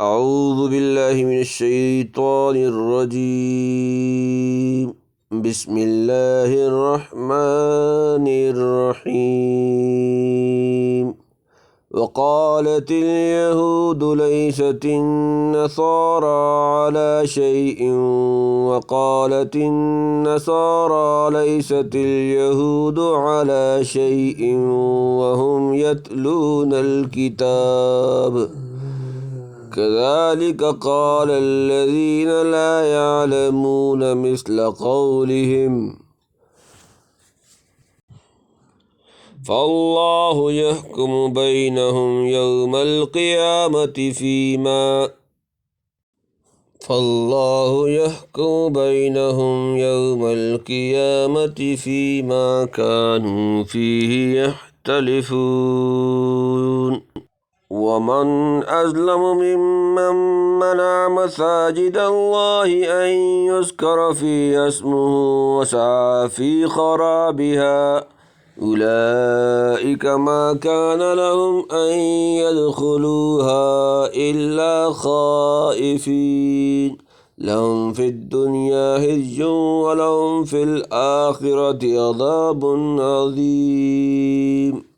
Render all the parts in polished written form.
اعوذ باللہ من الشیطان الرجیم بسم اللہ الرحمن الرحیم وقالت اليهود ليست النصارى على شيء وقالت النصارى ليست اليهود على شيء وهم يتلون الكتاب كذلك قال الذين لا يعلمون مثل قولهم فالله يحكم بينهم يوم القيامة فيما كانوا فيه يختلفون ومن أظلم ممن منع مساجد الله أن يذكر فيها اسمه وسعى في خرابها أولئك ما كان لهم أن يدخلوها إلا خائفين لهم في الدنيا خزي ولهم في الآخرة عذاب عظيم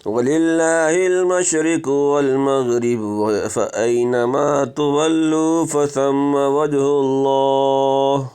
وَلِلَّهِ الْمَشْرِقُ وَالْمَغْرِبُ فَأَيْنَمَا تُوَلُّوا فَثَمَّ وَجْهُ اللَّهِ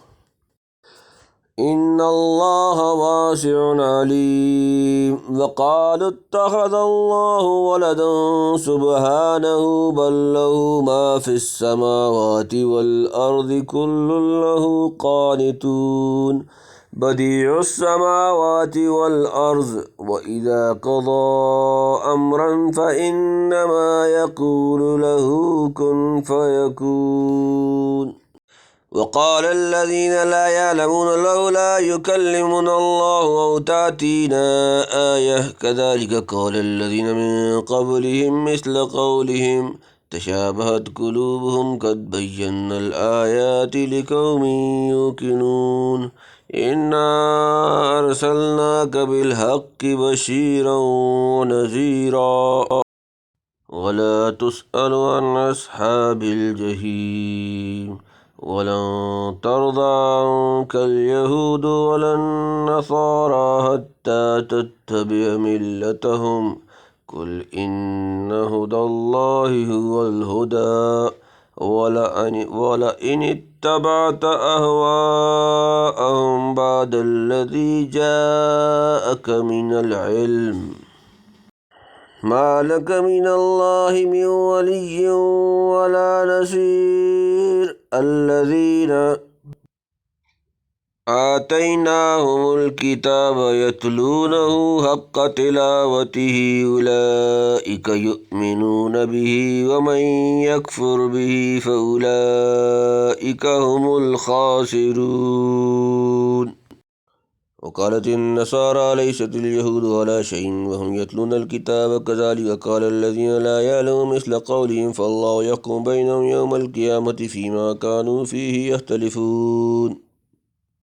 إِنَّ اللَّهَ وَاسِعٌ عَلِيمٌ وَقَالُوا اتَّخَذَ اللَّهُ وَلَدًا سُبْحَانَهُ بَل لَّهُ مَا فِي السَّمَاوَاتِ وَالْأَرْضِ كُلٌّ لَّهُ قَانِتُونَ بديع السماوات والأرض وإذا قضى أمرا فإنما يقول له كن فيكون وقال الذين لا يعلمون لولا يكلمنا الله أو تأتينا آية كذلك قال الذين من قبلهم مثل قولهم تشابهت قلوبهم قد بينا الآيات لقوم يوقنون إنا أرسلناك بالحق بشيرا ونذيرا ولا تسأل عن أصحاب الجحيم ولن ترضى عنك اليهود ولا النصارى حتى تتبع ملتهم قل إن هدى الله هو الهدى ولئن اتبعت أهواءهم بعد الذي جاءك من العلم ما لك من الله من ولي ولا نصير الذين آتيناهم الكتاب يتلونه حق تلاوته أولئك يؤمنون به ومن يكفر به فأولئك هم الخاسرون وقالت النصارى ليست اليهود على شيء وهم يتلون الكتاب كذلك قال الذين لا يعلمون مثل قولهم فالله يحكم بينهم يوم القيامة فيما كانوا فيه يختلفون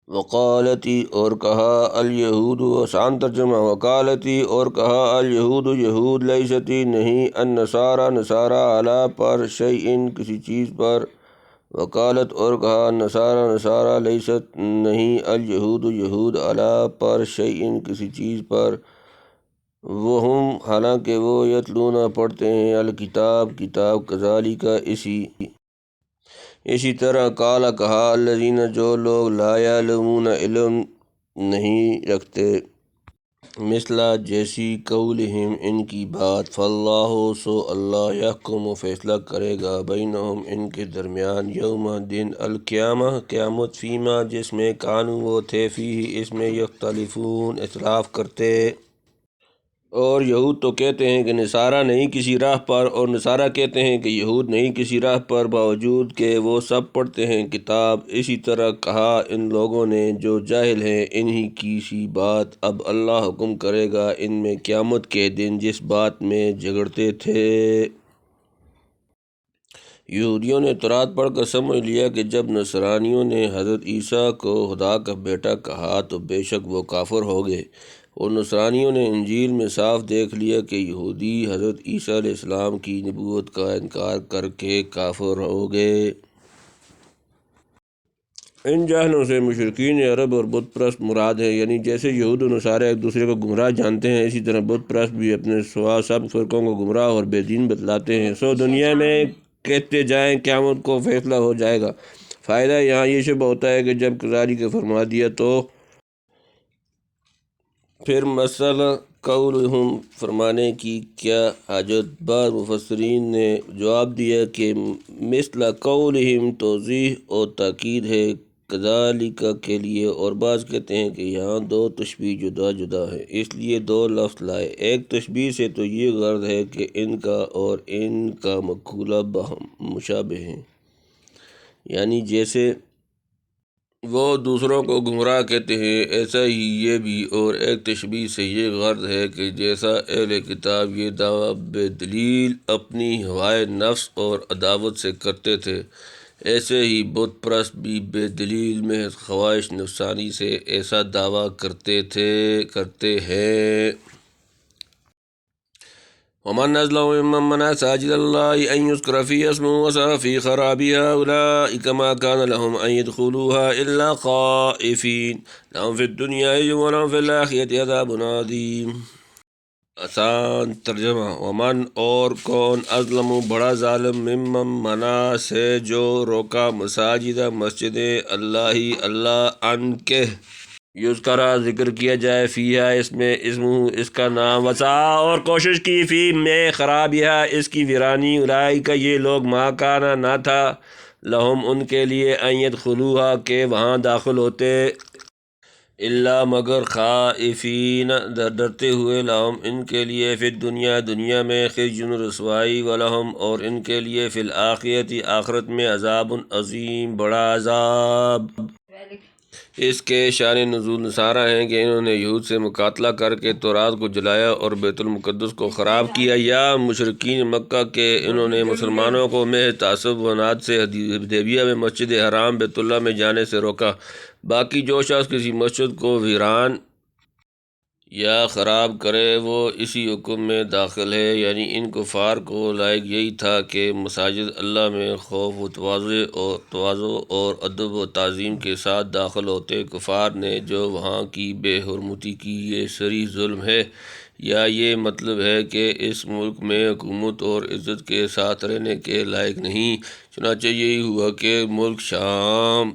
وقالتی اور کہا الیہود آسان ترجمہ وقالتی اور کہا الیہود یہود لیستی نہیں النصارى نصارى علی پر شیئن کسی چیز پر وقالت اور کہا النصارى نصارى لیست نہیں الیہود یہود علی پر شیئن کسی چیز پر وہم حالانکہ وہ یتلون پڑھتے ہیں الکتاب کتاب کذالک اسی طرح قال کہا الذین جو لوگ لا یعلمون علم نہیں رکھتے مثلا جیسی قولہم ان کی بات فاللہ سو اللہ یحکم فیصلہ کرے گا بینہم ان کے درمیان یوم دن القیامہ قیامت فیما جس میں کانوا وہ تھے فیہ اس میں یختلفون اختلاف کرتے اور یہود تو کہتے ہیں کہ نصارہ نہیں کسی راہ پر اور نصارہ کہتے ہیں کہ یہود نہیں کسی راہ پر باوجود کہ وہ سب پڑھتے ہیں کتاب اسی طرح کہا ان لوگوں نے جو جاہل ہیں انہی کی سی بات اب اللہ حکم کرے گا ان میں قیامت کے دن جس بات میں جھگڑتے تھے یہودیوں نے تورات پڑھ کر سمجھ لیا کہ جب نصرانیوں نے حضرت عیسیٰ کو خدا کا بیٹا کہا تو بے شک وہ کافر ہو گئے اور نصرانیوں نے انجیل میں صاف دیکھ لیا کہ یہودی حضرت عیسیٰ علیہ السلام کی نبوت کا انکار کر کے کافر ہو گئے۔ ان جاہلوں سے مشرکین عرب اور بت پرست مراد ہے، یعنی جیسے یہود و نصارہ ایک دوسرے کو گمراہ جانتے ہیں، اسی طرح بت پرست بھی اپنے سوا سب فرقوں کو گمراہ اور بے دین بتلاتے ہیں۔ سو دنیا میں کہتے جائیں قیامت کو فیصلہ ہو جائے گا۔ فائدہ یہاں یہ شبہ ہوتا ہے کہ جب کذالک فرما دیا تو پھر مسئلہ قولہم فرمانے کی کیا حاجت؟ بعض مفسرین نے جواب دیا کہ مثل قولہم توضیح اور تاکید ہے کذالک کے لیے، اور بعض کہتے ہیں کہ یہاں دو تشبیہ جدا جدا ہے، اس لیے دو لفظ لائے۔ ایک تشبیہ سے تو یہ غرض ہے کہ ان کا اور ان کا مقولہ باہم مشابہ ہیں، یعنی جیسے وہ دوسروں کو گمراہ کہتے ہیں ایسا ہی یہ بھی، اور ایک تشبیہ سے یہ غرض ہے کہ جیسا اہل کتاب یہ دعویٰ بے دلیل اپنی ہوائے نفس اور عداوت سے کرتے تھے، ایسے ہی بت پرست بھی بے دلیل محض خواہش نفسانی سے ایسا دعویٰ کرتے ہیں۔ ومن أظلم ممن منع مساجد الله أن يذكر فيها اسمه وسعى في خرابها أولئك ما كان لهم أن يدخلوها إلا خائفين لهم في الدنيا خزي ولهم في الآخرة عذاب عظيم۔ آسان ترجمہ: ومن اور کون اظلم بڑا ظالم ممن منع سے جو روکا مساجد مسجد اللہ ان کے یذکرہ ذکر کیا جائے فیہا اس میں اس کا نام، وسعی اور کوشش کی فی میں خرابیہا اس کی ویرانی، اولئک یہ لوگ ما کانا نہ تھا لہم ان کے لیے ان یدخلوہا کہ وہاں داخل ہوتے، الا مگر خائفین ڈرتے ہوئے، لہم ان کے لیے فی الدنیا دنیا میں خزی رسوائی، ولہم اور ان کے لیے فی الآخرۃ آخرت میں عذاب عظیم بڑا عذاب۔ اس کے شان نزول نصارہ ہیں کہ انہوں نے یہود سے مقاتلہ کر کے تورات کو جلایا اور بیت المقدس کو خراب کیا، یا مشرکین مکہ کے انہوں نے مسلمانوں کو محض تعصب و عناد سے حدیبیہ میں مسجد حرام بیت اللہ میں جانے سے روکا۔ باقی جو شخص کسی مسجد کو ویران یا خراب کرے وہ اسی حکم میں داخل ہے، یعنی ان کفار کو لائق یہی تھا کہ مساجد اللہ میں خوف و تواضع اور ادب و تعظیم کے ساتھ داخل ہوتے۔ کفار نے جو وہاں کی بے حرمتی کی یہ صریح ظلم ہے، یا یہ مطلب ہے کہ اس ملک میں حکومت اور عزت کے ساتھ رہنے کے لائق نہیں۔ چنانچہ یہی ہوا کہ ملک شام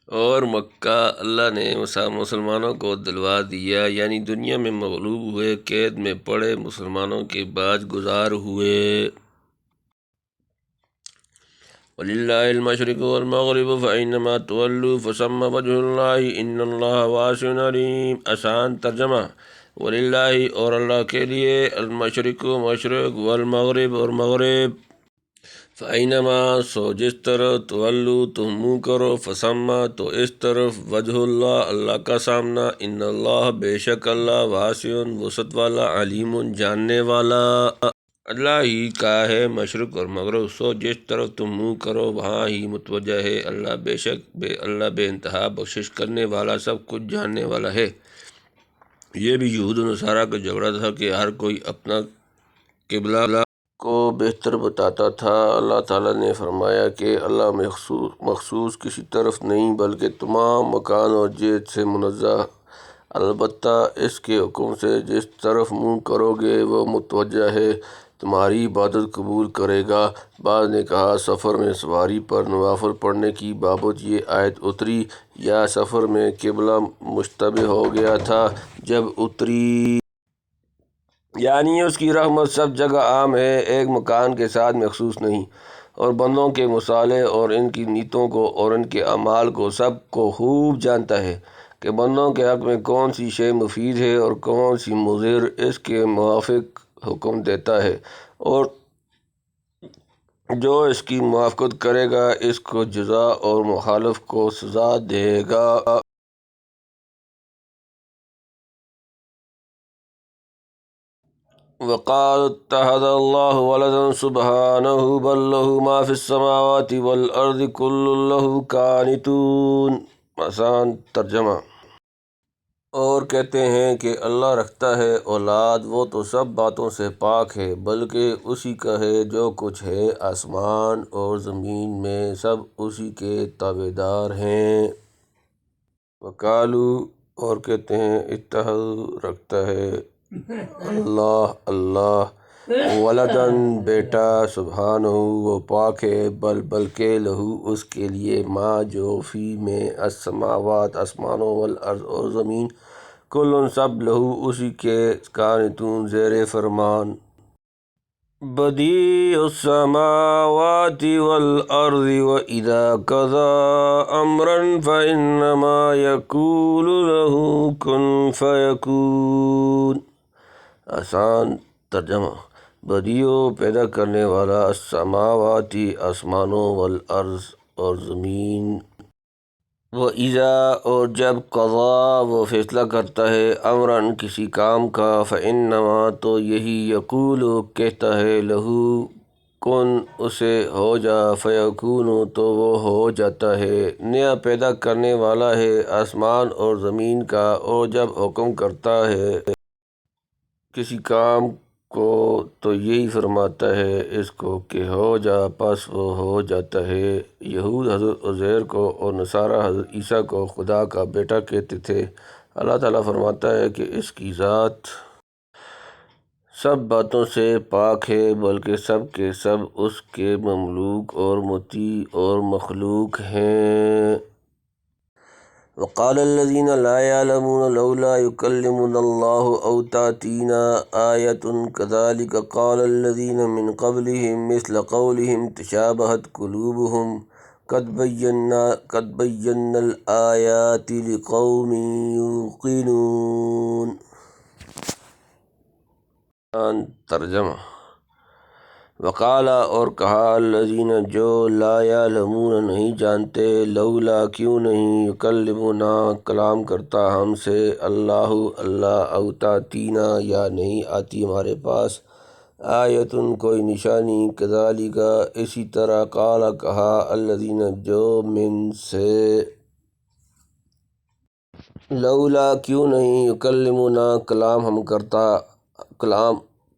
اور مکہ اللہ نے مسلمانوں کو دلوا دیا، یعنی دنیا میں مغلوب ہوئے، قید میں پڑے، مسلمانوں کے باج گزار ہوئے۔ وَلِلَّهِ الْمَشْرِقُ وَالْمَغْرِبُ فَأَيْنَمَا تُوَلُّوا فَثَمَّ وَجْهُ اللَّهِ إِنَّ اللَّهَ وَاسِعٌ عَلِيمٌ۔ آسان ترجمہ: وَلِلَّهِ اور اللہ کے لیے، المشرق مشرق، والمغرب اور مغرب، فَأَيْنَمَا سو جس طرف، تولو تم منہ کرو، فثمّ تو اس طرف، وجہ اللہ اللہ کا سامنا، ان اللہ بے شک اللہ، واسع وسعت والا، علیم جاننے والا۔ اللہ ہی کا ہے مشرق اور مغرب، سو جس طرف تم منہ کرو وہاں ہی متوجہ ہے اللہ، بے شک اللہ بے انتہا بخشش کرنے والا، سب کچھ جاننے والا ہے۔ یہ بھی یہود و نصارہ کا جھگڑا تھا کہ ہر کوئی اپنا قبلہ کو بہتر بتاتا تھا۔ اللہ تعالیٰ نے فرمایا کہ اللہ مخصوص کسی طرف نہیں بلکہ تمام مکان اور جہت سے منزہ، البتہ اس کے حکم سے جس طرف منہ کرو گے وہ متوجہ ہے، تمہاری عبادت قبول کرے گا۔ بعض نے کہا سفر میں سواری پر نوافل پڑھنے کی بابت یہ آیت اتری، یا سفر میں قبلہ مشتبہ ہو گیا تھا جب اتری، یعنی اس کی رحمت سب جگہ عام ہے، ایک مکان کے ساتھ مخصوص نہیں، اور بندوں کے مصالح اور ان کی نیتوں کو اور ان کے اعمال کو سب کو خوب جانتا ہے کہ بندوں کے حق میں کون سی شے مفید ہے اور کون سی مضر، اس کے موافق حکم دیتا ہے، اور جو اس کی موافقت کرے گا اس کو جزا اور مخالف کو سزا دے گا۔ وقالوا اتخذ الله ولدا سبحانه بل له ما في السماوات والارض كل له قانتون۔ آسان ترجمہ: اور کہتے ہیں کہ اللہ رکھتا ہے اولاد، وہ تو سب باتوں سے پاک ہے، بلکہ اسی کا ہے جو کچھ ہے آسمان اور زمین میں، سب اسی کے تابعدار ہیں۔ وقالو، اور کہتے ہیں اتخذ، رکھتا ہے اللہ ولدن، بیٹا، سبحانہ، وہ پاک ہے، بلکہ لہو، اس کے لیے، ما، جو، فی، میں، السماوات، آسمانوں، والارض، اور زمین، کلن، سب، لہو، اسی کے، قانتون، زیر فرمان۔ بدیع السماوات والارض واذا قضى امرا فانما يقول له كن فيكون۔ آسان ترجمہ: بدیع، پیدا کرنے والا، السماواتی، آسمانوں، والارض، اور زمین، وَإِذَا، اور جب، قضا، وہ فیصلہ کرتا ہے، امراً، کسی کام کا، فإنما، تو یہی، یقول، کہتا ہے، لہو، کن، اسے، ہو جا، فیکون، تو وہ ہو جاتا ہے۔ نیا پیدا کرنے والا ہے آسمان اور زمین کا، اور جب حکم کرتا ہے کسی کام کو تو یہی فرماتا ہے اس کو کہ ہو جا، پس وہ ہو جاتا ہے۔ یہود حضرت عزیر کو اور نصارہ حضرت عیسیٰ کو خدا کا بیٹا کہتے تھے۔ اللہ تعالیٰ فرماتا ہے کہ اس کی ذات سب باتوں سے پاک ہے، بلکہ سب کے سب اس کے مملوک اور مطیع اور مخلوق ہیں۔ وقال الذين لا يعلمون لولا يكلمنا الله أو تأتينا آية كذلك قال الذين من قبلهم مثل قولهم تشابهت قلوبهم قد بينا الآيات لقوم يوقنون۔ ترجمہ: وقال، اور کہا، الذین، جو، لا یعلمون، نہیں جانتے، لولا، کیوں نہیں، یکلمنا، کلام کرتا ہم سے، اللہ، او تأتینا، یا نہیں آتی ہمارے پاس، آیۃ، کوئی نشانی، کذالک، اسی طرح، قال، کہا، الذین، جو، من، سے، لولا، کیوں نہیں، یکلمنا، کلام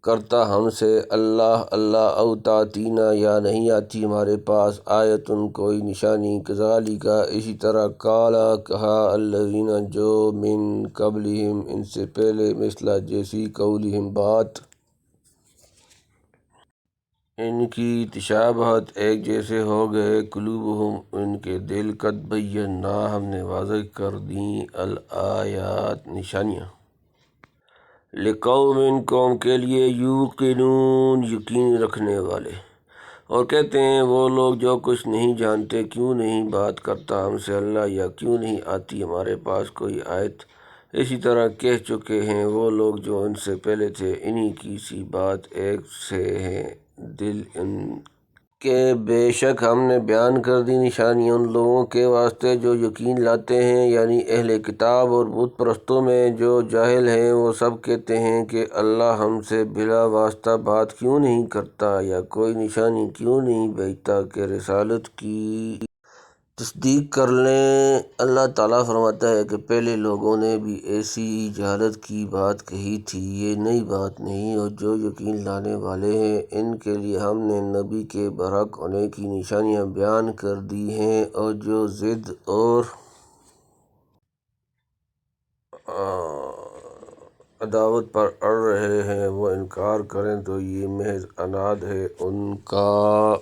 کرتا ہم سے، اللہ، او تأتینا، یا نہیں آتی ہمارے پاس، آیۃ، کوئی نشانی، کذالک، اسی طرح، قال، کہا، الذین، جو، من قبلہم، ان سے پہلے، مثل، جیسی، قولہم، بات، ان کی، تشابہت، ایک جیسے ہو گئے، قلوبہم، ان کے دل، قد بینا، ہم نے واضح کر دیں، الآیات، نشانیاں، لقوم، قوم کے لیے، یوقنون، یقین رکھنے والے۔ اور کہتے ہیں وہ لوگ جو کچھ نہیں جانتے، کیوں نہیں بات کرتا ہم سے اللہ، یا کیوں نہیں آتی ہمارے پاس کوئی آیت۔ اسی طرح کہہ چکے ہیں وہ لوگ جو ان سے پہلے تھے، انہی کی سی بات ایک سے ہے، دل ان کے، بے شک ہم نے بیان کر دی نشانی ان لوگوں کے واسطے جو یقین لاتے ہیں، یعنی اہل کتاب اور بت پرستوں میں جو جاہل ہیں، وہ سب کہتے ہیں کہ اللہ ہم سے بلا واسطہ بات کیوں نہیں کرتا، یا کوئی نشانی کیوں نہیں بھیجتا کہ رسالت کی تصدیق کر لیں۔ اللہ تعالیٰ فرماتا ہے کہ پہلے لوگوں نے بھی ایسی جہالت کی بات کہی تھی، یہ نئی بات نہیں، اور جو یقین لانے والے ہیں ان کے لیے ہم نے نبی کے برحق ہونے کی نشانیاں بیان کر دی ہیں، اور جو ضد اور عداوت پر اڑ رہے ہیں وہ انکار کریں تو یہ محض عناد ہے ان کا۔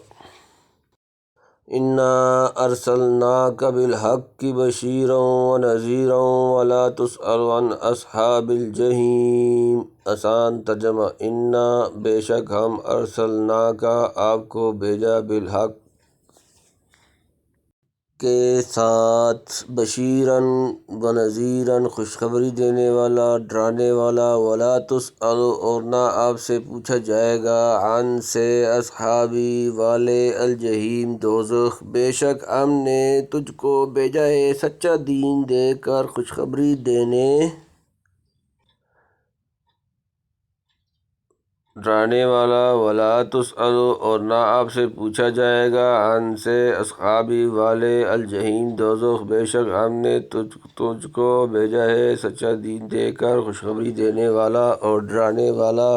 انا ارسلناک بالحق بشیرا ونذیرا ولا تسأل عن اصحاب الجحیم۔ آسان ترجمہ: انا، بے شک ہم، ارسلناک، آپ کو بھیجا، بالحق، کے ساتھ، بشیراً ونذیراً، خوشخبری دینے والا، ڈرانے والا، ولا تسأل، اور نہ آپ سے پوچھا جائے گا، عن، سے، اصحابی، والے، الجحیم، دوزخ، بے شک ہم نے تجھ کو بھیجا ہے سچا دین دے کر خوشخبری دینے ڈرانے والا، ولا تسأل اور نہ آپ سے پوچھا جائے گا، عن سے اصحابی والے الجحیم دوزخ، بے شک ہم نے تجھ کو بھیجا ہے سچا دین دے کر، خوشخبری دینے والا اور ڈرانے والا،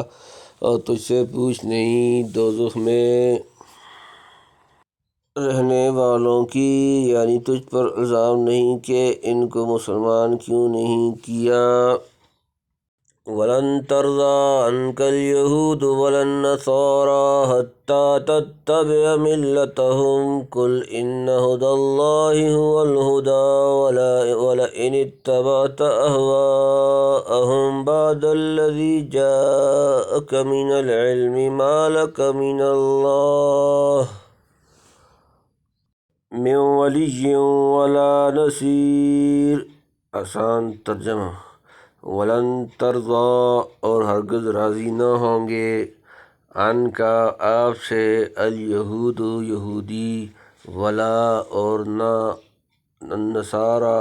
اور تجھ سے پوچھ نہیں دوزخ میں رہنے والوں کی، یعنی تجھ پر الزام نہیں کہ ان کو مسلمان کیوں نہیں کیا۔ وَلَن تَرْضَىٰ عَنْكَ الْيَهُودُ وَلَا النَّصَارَىٰ حَتَّىٰ تَتَّبِعَ مِلَّتَهُمْ قُلْ إِنَّ هُدَى اللَّهِ هُوَ الْهُدَىٰ وَلَئِنِ اتَّبَعْتَ أَهْوَاءَهُمْ بَعْدَ الَّذِي جَاءَكَ مِنَ الْعِلْمِ مَا لَكَ مِنَ اللَّهِ من ولی ولا نصیر۔ آسان ترجمہ۔ ولن ترضیٰ اور ہرگز راضی نہ ہوں گے، عن کا آپ سے، الیہود یہودی، ولا اور نہ، النصارى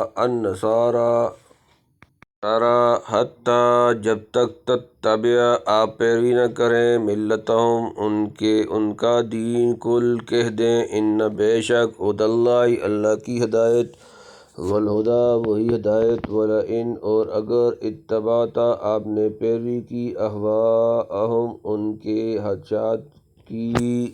حتیٰ جب تک تتبع آپ پیروی نہ کریں، ملتہم ان کا دین، کل کہہ دیں، ان بے شک، ہدی اللہ اللہ کی ہدایت، والہدیٰ وہی ہدایت، ولئن اور اگر، اتبعت آپ نے پیروی کی، اہواءہم ان کے خواہشات کی،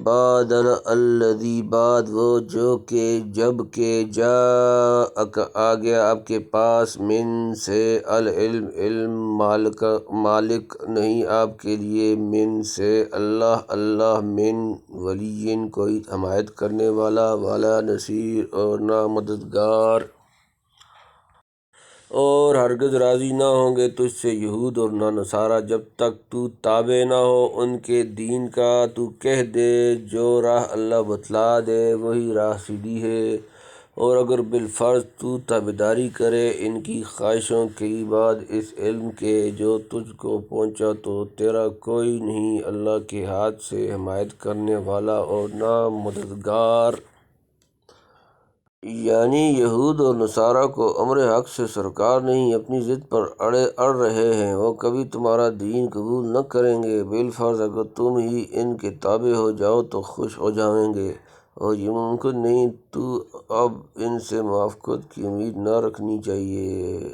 بعد الذی بعد وہ جو کہ جب کہ جاءک آ گیا آپ کے پاس، من سے العلم علم، مالک نہیں آپ کے لیے، من سے اللہ من ولی کوئی حمایت کرنے والا، ولا نصیر اور نہ مددگار۔ اور ہرگز راضی نہ ہوں گے تجھ سے یہود اور نہ نصارہ جب تک تو تابع نہ ہو ان کے دین کا، تو کہہ دے جو راہ اللہ بتلا دے وہی راہ سیدھی ہے، اور اگر بالفرض تو تابعداری کرے ان کی خواہشوں کی بعد اس علم کے جو تجھ کو پہنچا، تو تیرا کوئی نہیں اللہ کے ہاتھ سے حمایت کرنے والا اور نہ مددگار۔ یعنی یہود اور نصارہ کو امر حق سے سرکار نہیں، اپنی ضد پر اڑ رہے ہیں، وہ کبھی تمہارا دین قبول نہ کریں گے، بالفرض اگر تم ہی ان کے تابع ہو جاؤ تو خوش ہو جائیں گے، اور یہ ممکن نہیں، تو اب ان سے موافقت کی امید نہ رکھنی چاہیے۔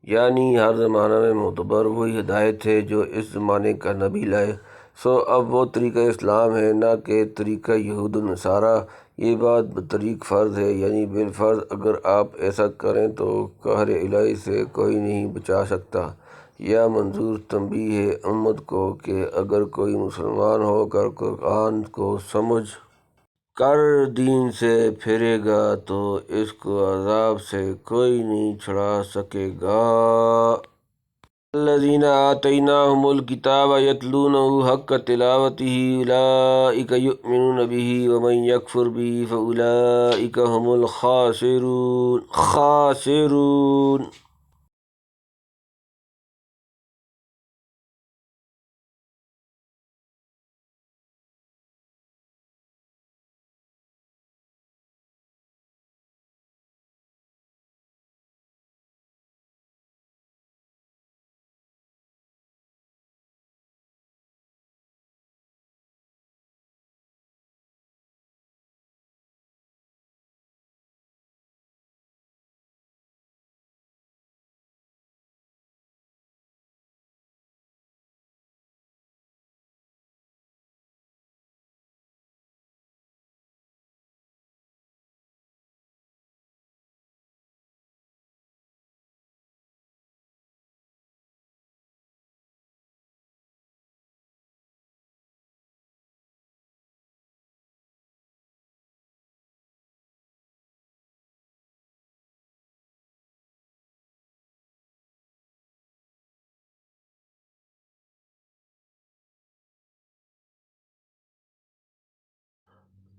یعنی ہر زمانہ میں معتبر وہی ہدایت ہے جو اس زمانے کا نبی لائے، سو اب وہ طریقہ اسلام ہے نہ کہ طریقہ یہود و نصارہ، یہ بات بطریق فرض ہے، یعنی بالفرض اگر آپ ایسا کریں تو قہر الہی سے کوئی نہیں بچا سکتا۔ یا منظور تنبیہ ہے امت کو کہ اگر کوئی مسلمان ہو کر قرآن کو سمجھ کر دین سے پھرے گا تو اس کو عذاب سے کوئی نہیں چھڑا سکے گا۔ الذین آتیناہم الکتاب یتلونہ حق تلاوتہ اولئک یؤمنون بہ ومن یکفر بہ فاولئک ھم الخاسرون۔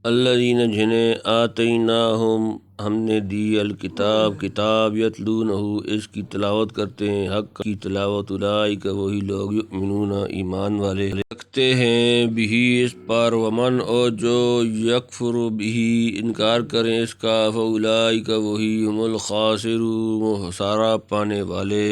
الذین جنہیں آتیناہم ہم نے دی الکتاب کتاب، یتلونہ اس کی تلاوت کرتے ہیں، حق کی تلاوت، اولئک وہی لوگ، یؤمنون ایمان والے رکھتے ہیں، بہ اس پر، ومن اور جو یکفر بہ انکار کریں اس کا، فاولئک وہی ھم الخاسرون خسارہ پانے والے،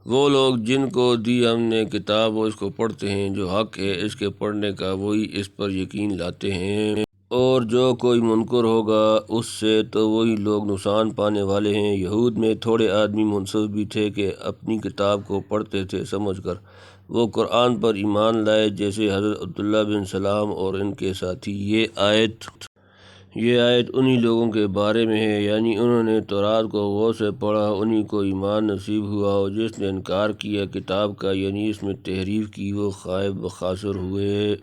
وہ لوگ جن کو دی ہم نے کتاب وہ اس کو پڑھتے ہیں، جو حق ہے اس کے پڑھنے کا وہی اس پر یقین لاتے ہیں، اور جو کوئی منکر ہوگا اس سے تو وہی لوگ نقصان پانے والے ہیں۔ یہود میں تھوڑے آدمی منصف بھی تھے کہ اپنی کتاب کو پڑھتے تھے سمجھ کر وہ قرآن پر ایمان لائے، جیسے حضرت عبداللہ بن سلام اور ان کے ساتھی۔ یہ آیت انہی لوگوں کے بارے میں ہے، یعنی انہوں نے تورات کو غور سے پڑھا، انہی کو ایمان نصیب ہوا، اور جس نے انکار کیا کتاب کا، یعنی اس میں تحریف کی، وہ خائب و خاسر ہوئے۔